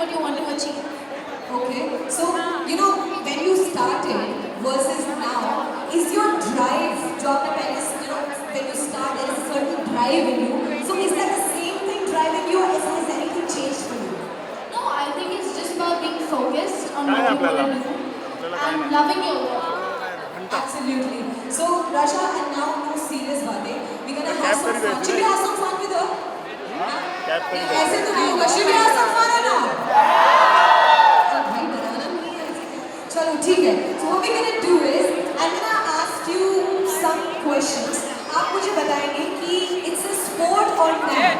what you want to achieve. Okay, so when you started versus now, is your drive, जो आपने पहले when you start there is a certain drive in you. So is that the same thing driving you, or has anything changed for you? No, I think it's just about being focused on what you want to do and loving your work. Absolutely. So Rasha, and now no serious बातें. We're gonna have some fun. Should we have some fun with her? ऐसे तो नहीं होगा. Should we have some fun or not? भाई डराना नहीं है. चलो ठीक है. So what we're gonna do is I'm gonna ask you some questions. आप मुझे बताएंगे कि it's a sport or not.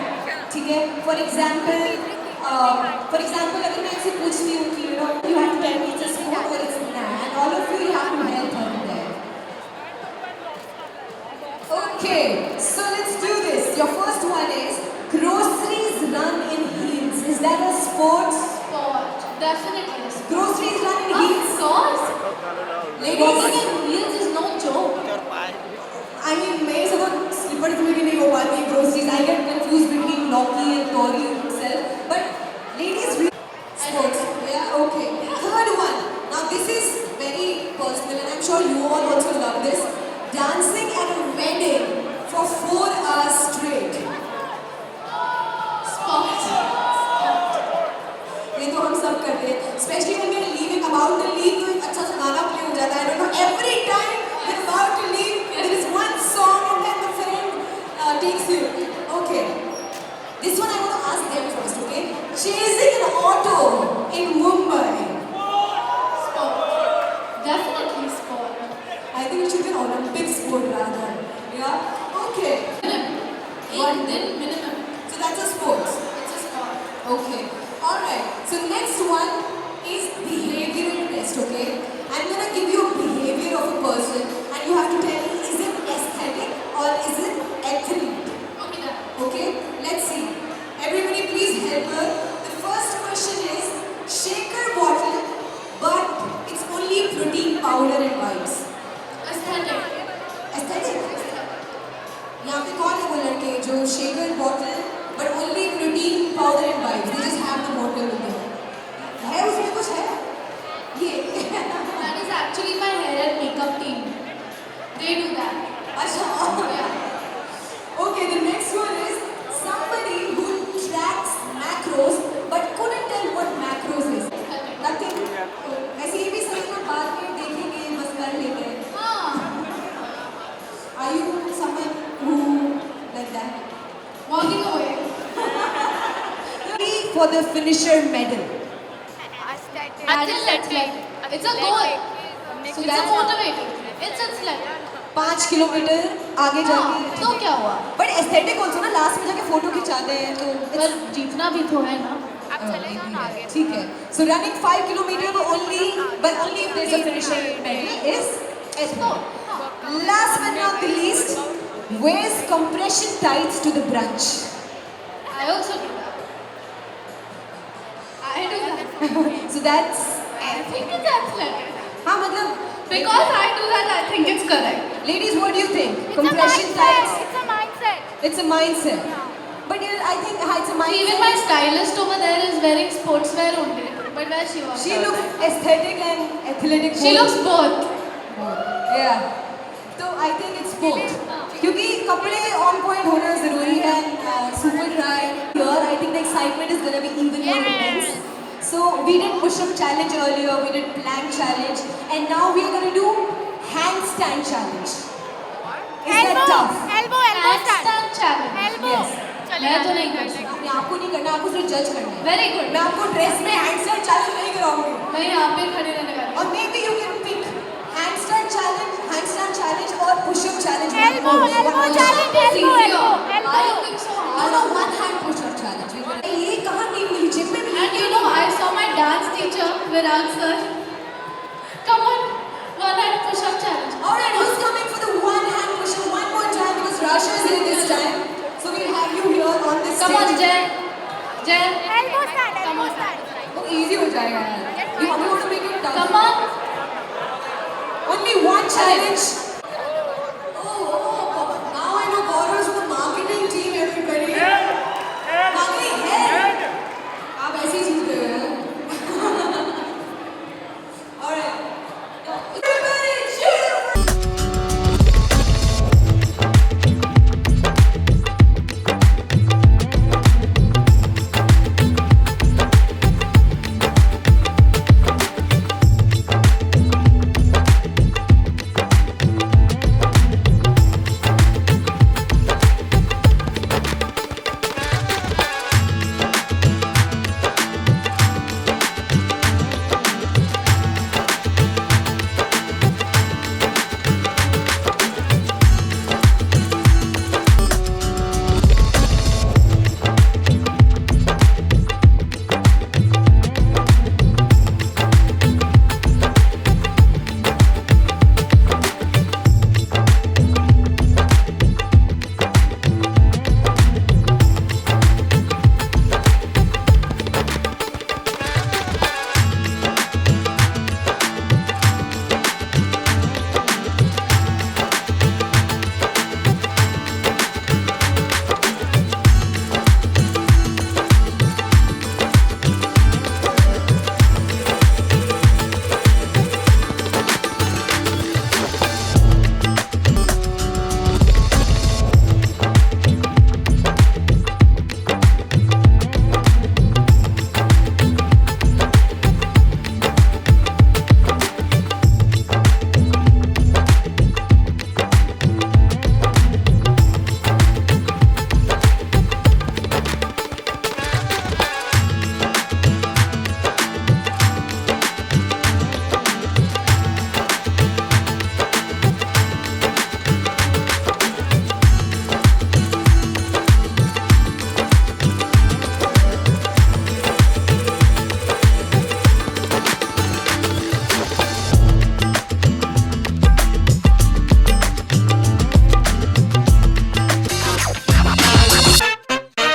ठीक है? For example, अगर मैं इनसे पूछती हूँ कि you have to tell me it's a sport or it's not, and all of you have to help her with that. Okay, so let's do this. Your first one is groceries run in heels. Is that a sport? Sport, definitely a sport. Groceries run in heels. Of course. Walking in heels is no joke. I mean, मेरे से तो slipper में भी नहीं हो पाती groceries. I get confused between Loki and Tori itself. But ladies, sports. Yeah, okay. Third one. Now this is very personal, and I'm sure you all also love this. Dancing at a wedding for 4 hours straight. Sport. ये तो हम सब करते हैं. Especially when we're leaving, about to leave, तो एक अच्छा सा गाना play हो जाता है. I don't know. Every time we're about to leave, there is one song, and then the friend takes you. Okay. This one I want to ask them first. Okay. Chasing an auto in Mumbai. Sport. Definitely sport. I think it should be an Olympic sport rather. Yeah? Okay. One minimum. So that's a sport. It's a sport. Okay. Alright. So next one is behavioral test, okay? I'm gonna give you a behavior of a person and you have to tell me is it aesthetic or is it ethnic? Okay, done. Okay? Let's see. Everybody please help her. The first question is shaker bottle but it's only protein powder and vibes. Aesthetic. Aesthetic? यहाँ पे कौन है वो लड़के जो shaker bottle but only protein powder and vibes? They just have the bottle with them. है उसमें कुछ है? ये That is actually my hair and makeup team. They do that. अच्छा. Yeah. Okay, the next one is somebody who tracks macros but couldn't tell what macros is. Nothing. वैसे ये भी सही में बाद में देखेंगे बस कर लेते हैं. Are you someone who like that? Walking away. Ready for the finisher medal. Athletic. It's a goal. So it's a motivator. It's like 5 kilometre आगे जाके. तो क्या हुआ? But aesthetic also ना last में जाके फोटो खिंचाते हैं तो. पर जीतना भी तो है ना. ठीक है. So running 5 kilometers but only if there's a finisher medal is aesthetic. Last but not the least, wears compression tights to the brunch. I also do that. I do that. So that's. I think it's athletic. हाँ मतलब. Because I do that, I think it's correct. Ladies, what do you think? It's Compression a mindset. tights. It's a mindset. It's a mindset. But I think it's a mindset. Even my stylist over there is wearing sportswear only. But where she was? She looks aesthetic and athletic. She looks both. Yeah. So I think it's both. क्योंकि कपड़े on point होना ज़रूरी है and super dry. Here I think the excitement is gonna be even more intense. So we did push-up challenge earlier, we did plank challenge, and now we are gonna do handstand challenge. Is that tough? Elbow stand. Handstand challenge. Elbow. Yes. मैं तो नहीं कर सकती. नहीं, आपको नहीं करना, आपको सिर्फ जज करना है. Very good. मैं आपको ड्रेस में handstand challenge नहीं कराऊंगी. मैं यहाँ पे खड़े रहने वाली. Or maybe you can pick handstand challenge or push-up challenge. Elbow challenge. Elbow. Why you think so hard? No, one hand push-up challenge. ये कहाँ टीम मिली? जिम में मिली. And you know, I saw my dance teacher, Viraj sir. Come on, one hand push-up challenge. Alright, who's coming for the one hand push-up one more time because Rasha is here this time. So we'll have you here on this Come on, stage. Jay. Elbow stand. Come Elbow on. stand. तो easy हो जाएगा यार. You want to make it tough? Come on. Only one challenge.